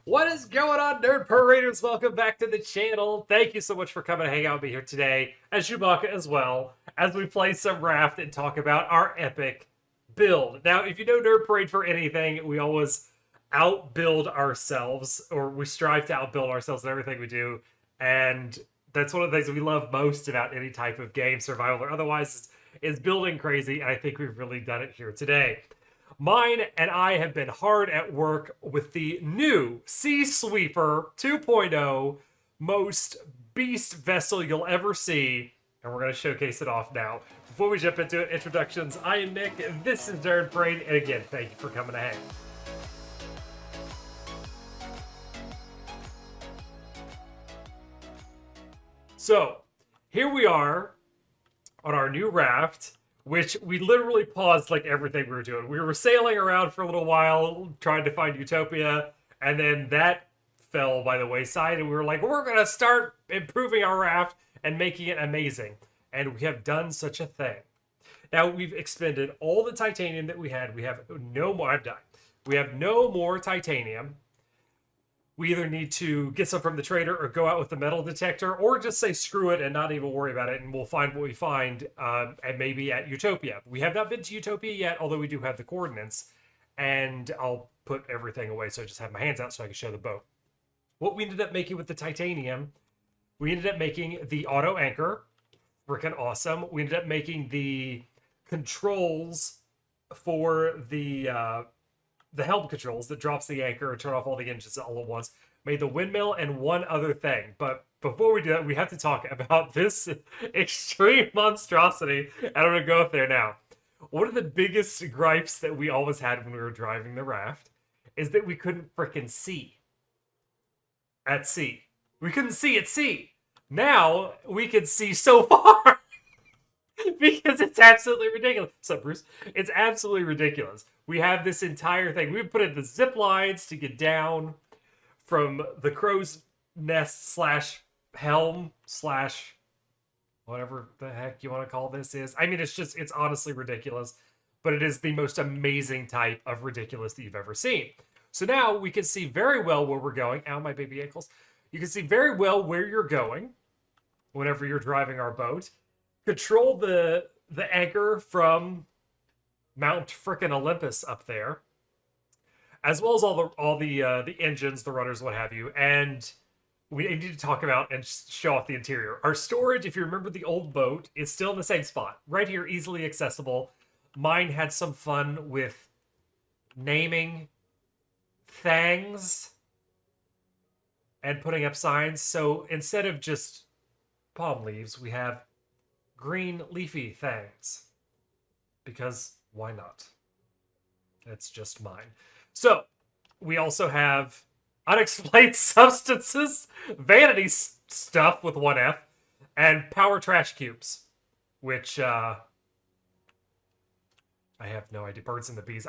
What is going on, Nerd Pro Raiders? Welcome back to the channel. Thank you so much for coming to hang out with me here today, and Chewbacca as well, as we play some Raft and talk about our epic build. Now, if you know Nerd Parade for anything, we always outbuild ourselves, or we strive to outbuild ourselves in everything we do, and that's one of the things we love most about any type of game, survival or otherwise, is building crazy, and I think we've really done it here today. Mine and I have been hard at work with the new Sea Sweeper 2.0 most beast vessel you'll ever see, and we're going to showcase it off now. Before we jump into it, introductions. I am Nick, and this is Nerd Parade, and again, thank you for coming to hang. So, here we are on our new raft, which we literally paused like everything we were doing. We were sailing around for a little while, trying to find Utopia, and then that fell by the wayside, and we were like, we're going to start improving our raft and making it amazing. And we have done such a thing. Now, we've expended all the titanium that we had. We have no more. I'm done. We have no more titanium. We either need to get some from the trader or go out with the metal detector, or just say screw it and not even worry about it, and we'll find what we find, and maybe at Utopia. We have not been to Utopia yet, although we do have the coordinates, and I'll put everything away so I just have my hands out so I can show the boat. What we ended up making with the titanium, we ended up making the auto anchor, freaking awesome. We ended up making the controls for the helm controls that drops the anchor and turn off all the engines all at once. Made the windmill and one other thing. But before we do that, we have to talk about this extreme monstrosity. And I'm going to go up there now. One of the biggest gripes that we always had when we were driving the raft is that we couldn't frickin' see at sea. We couldn't see at sea. Now we can see so far. Because it's absolutely ridiculous. What's up, Bruce? It's absolutely ridiculous. We have this entire thing. We put in the zip lines to get down from the crow's nest slash helm slash whatever the heck you want to call this is. I mean, it's honestly ridiculous, but it is the most amazing type of ridiculous that you've ever seen. So now we can see very well where we're going. Ow, my baby ankles. You can see very well where you're going whenever you're driving our boat. Control the anchor from Mount frickin' Olympus up there, as well as all the engines, the rudders, what have you. And we need to talk about and show off the interior. Our storage, if you remember the old boat, is still in the same spot, right here, easily accessible. Mine had some fun with naming things and putting up signs. So instead of just palm leaves, we have green leafy things, because why not? It's just mine. So we also have unexplained substances, vanity stuff with one F, and power trash cubes, which I have no idea. Birds and the bees.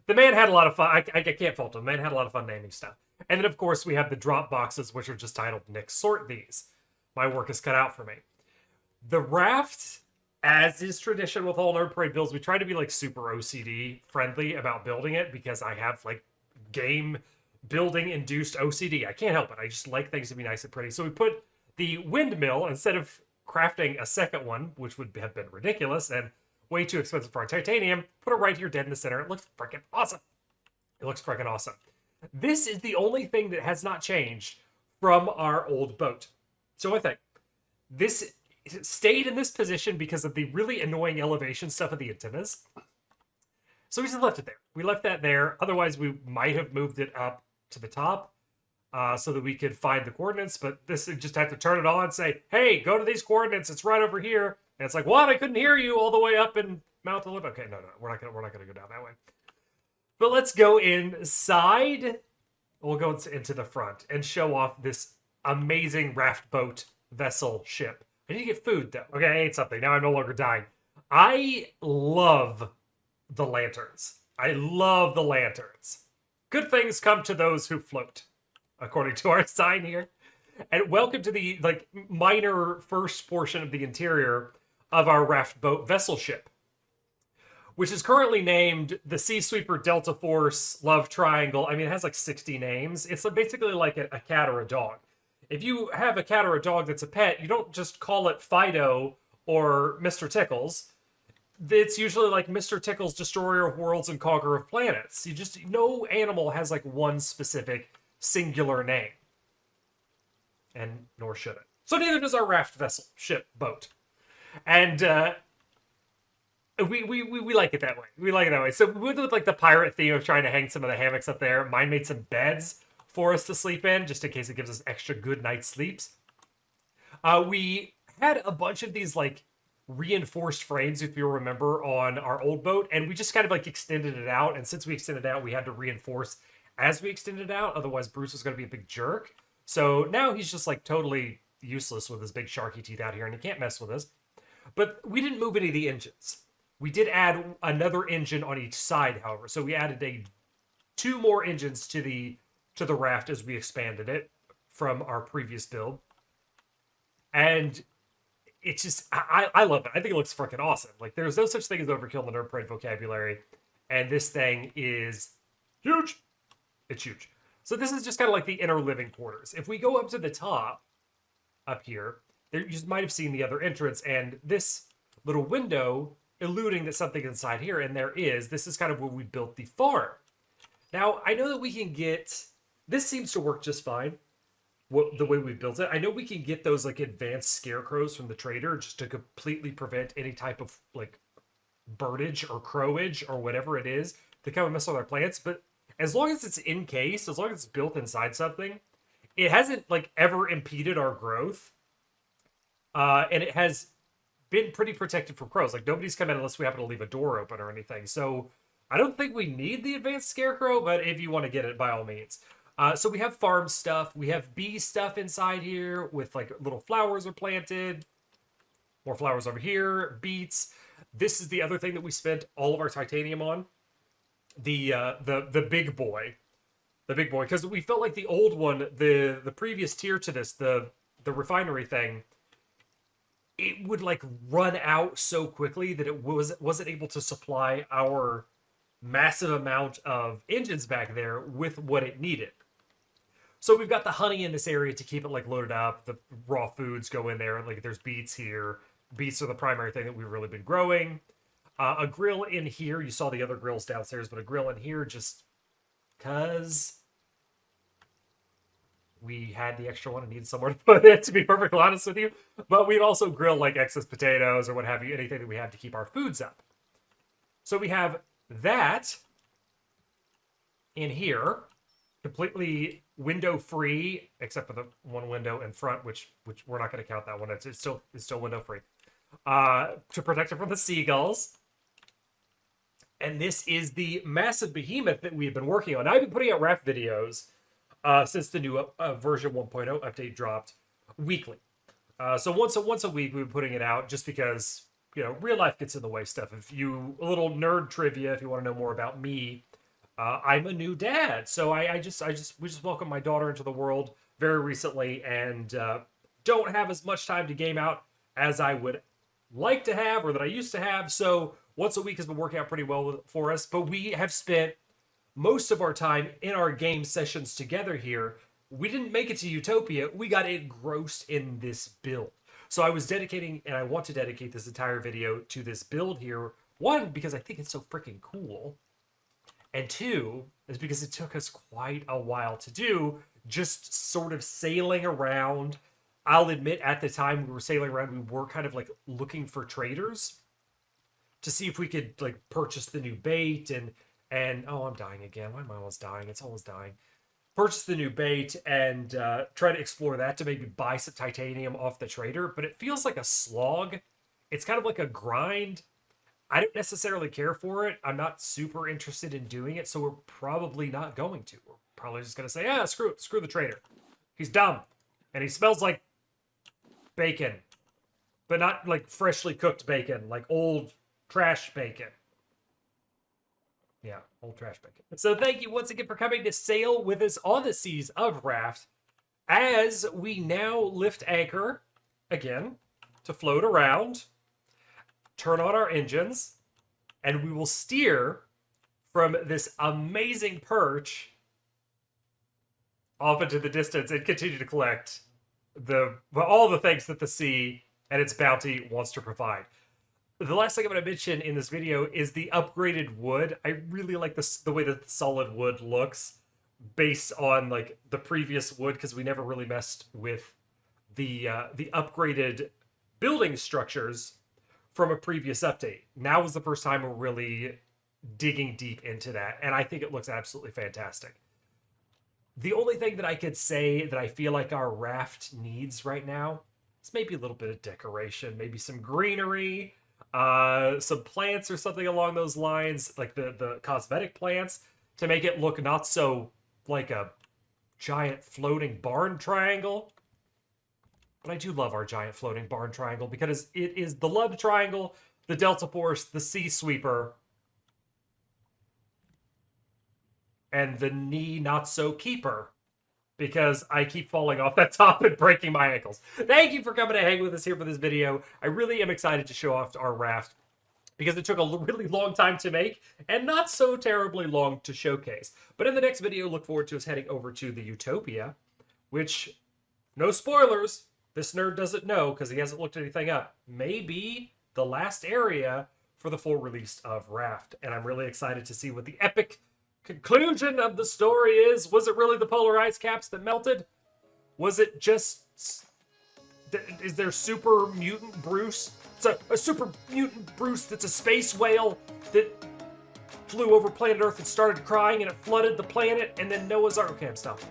The man had a lot of fun. I can't fault him. The man had a lot of fun naming stuff. And then of course we have the drop boxes, which are just titled Nick Sort These. My work is cut out for me. The raft, as is tradition with all Nerd Parade builds, we try to be like super OCD friendly about building it, because I have like game building induced OCD. I can't help it. I just like things to be nice and pretty. So we put the windmill, instead of crafting a second one, which would have been ridiculous and way too expensive for our titanium, put it right here dead in the center. It looks freaking awesome. It looks freaking awesome. This is the only thing that has not changed from our old boat. So I think this stayed in this position because of the really annoying elevation stuff of the antennas. So we just left it there. We left that there. Otherwise, we might have moved it up to the top so that we could find the coordinates. But this, would just have to turn it on and say, hey, go to these coordinates. It's right over here. And it's like, what? I couldn't hear you all the way up in Mount Olympus. Okay, no, we're not gonna go down that way. But let's go inside. We'll go into the front and show off this amazing raft boat vessel ship. I need to get food, though. Okay, I ate something. Now I'm no longer dying. I love the lanterns. I love the lanterns. Good things come to those who float, according to our sign here. And welcome to the minor first portion of the interior of our raft boat vessel ship. which is currently named the Sea Sweeper Delta Force Love Triangle. I mean, it has like 60 names. It's basically like a cat or a dog. If you have a cat or a dog that's a pet, you don't just call it Fido or Mr. Tickles. It's usually like Mr. Tickles, Destroyer of Worlds and Conqueror of Planets. No animal has like one specific singular name. And nor should it. So neither does our raft vessel, ship, boat. And we like it that way. We like it that way. So we went with like the pirate theme of trying to hang some of the hammocks up there. Mine made some beds for us to sleep in, just in case it gives us extra good night's sleeps. We had a bunch of these like reinforced frames, if you remember, on our old boat, and we just kind of like extended it out. And since we extended it out, we had to reinforce as we extended it out. Otherwise, Bruce was going to be a big jerk. So now he's just like totally useless with his big sharky teeth out here, and he can't mess with us. But we didn't move any of the engines. We did add another engine on each side, however. So we added two more engines to the raft as we expanded it from our previous build. And it's just, I love it. I think it looks freaking awesome. Like, there's no such thing as overkill in the Nerd Parade vocabulary. And this thing is huge. It's huge. So this is just kind of like the inner living quarters. If we go up to the top, up here, you just might have seen the other entrance, and this little window alluding that something inside here, and there is. This is kind of where we built the farm. Now, I know that we can get... This seems to work just fine, the way we built it. I know we can get those like advanced scarecrows from the trader just to completely prevent any type of like birdage or crowage or whatever it is to come and mess with our plants. But as long as it's encased, as long as it's built inside something, it hasn't like ever impeded our growth. And it has been pretty protected from crows. Like, nobody's come in unless we happen to leave a door open or anything. So I don't think we need the advanced scarecrow, but if you want to get it, by all means. So we have farm stuff. We have bee stuff inside here with like little flowers are planted. More flowers over here. Beets. This is the other thing that we spent all of our titanium on. The big boy. The big boy. Because we felt like the old one, the previous tier to this, the refinery thing, it would like run out so quickly that it wasn't able to supply our massive amount of engines back there with what it needed. So we've got the honey in this area to keep it like loaded up. The raw foods go in there. Like, there's beets here. Beets are the primary thing that we've really been growing. A grill in here. You saw the other grills downstairs, but a grill in here just because we had the extra one and needed somewhere to put it, to be perfectly honest with you. But we'd also grill like excess potatoes or what have you, anything that we have to keep our foods up. So we have that in here, completely window free, except for the one window in front, which we're not going to count that one. It's still window free, to protect it from the seagulls. And this is the massive behemoth that we've been working on. I've been putting out Raft videos since the new version 1.0 update dropped weekly. So once a week we've been putting it out, just because, you know, real life gets in the way stuff. A little nerd trivia, if you want to know more about me, I'm a new dad. So we just welcomed my daughter into the world very recently, and don't have as much time to game out as I would like to have, or that I used to have. So once a week has been working out pretty well for us, but we have spent most of our time in our game sessions together here. We didn't make it to Utopia. We got engrossed in this build. So I was dedicating, and I want to dedicate this entire video to this build here. One, because I think it's so freaking cool. And two, is because it took us quite a while to do, just sort of sailing around. I'll admit, at the time we were sailing around, we were kind of like looking for traders to see if we could like purchase the new bait and oh, I'm dying again. Why am I always dying? It's always dying. Purchase the new bait and try to explore that to maybe buy some titanium off the trader. But it feels like a slog. It's kind of like a grind. I don't necessarily care for it. I'm not super interested in doing it, so we're probably not going to. We're probably just going to say, yeah, screw the trader. He's dumb. And he smells like bacon. But not like freshly cooked bacon, like old trash bacon. Yeah, old trash bacon. So thank you once again for coming to sail with us on the seas of Raft, as we now lift anchor again to float around, turn on our engines, and we will steer from this amazing perch off into the distance and continue to collect all the things that the sea and its bounty wants to provide. The last thing I'm going to mention in this video is the upgraded wood. I really like the way that the solid wood looks based on like the previous wood, because we never really messed with the upgraded building structures from a previous update. Now is the first time we're really digging deep into that, and I think it looks absolutely fantastic. The only thing that I could say that I feel like our raft needs right now is maybe a little bit of decoration, maybe some greenery, some plants or something along those lines, like the cosmetic plants, to make it look not so like a giant floating barn triangle. But I do love our giant floating barn triangle because it is the love triangle, the Delta Force, the Sea Sweeper, and the knee not so keeper, because I keep falling off that top and breaking my ankles. Thank you for coming to hang with us here for this video. I really am excited to show off our raft because it took a really long time to make and not so terribly long to showcase. But in the next video, look forward to us heading over to the Utopia, which, no spoilers, this nerd doesn't know because he hasn't looked anything up, may be the last area for the full release of Raft. And I'm really excited to see what the epic conclusion of the story is. Was it really the polar ice caps that melted? Was it just... Is there super mutant Bruce? It's a super mutant Bruce that's a space whale that flew over planet Earth and started crying and it flooded the planet, and then Noah's Ark... Okay, I'm stopping.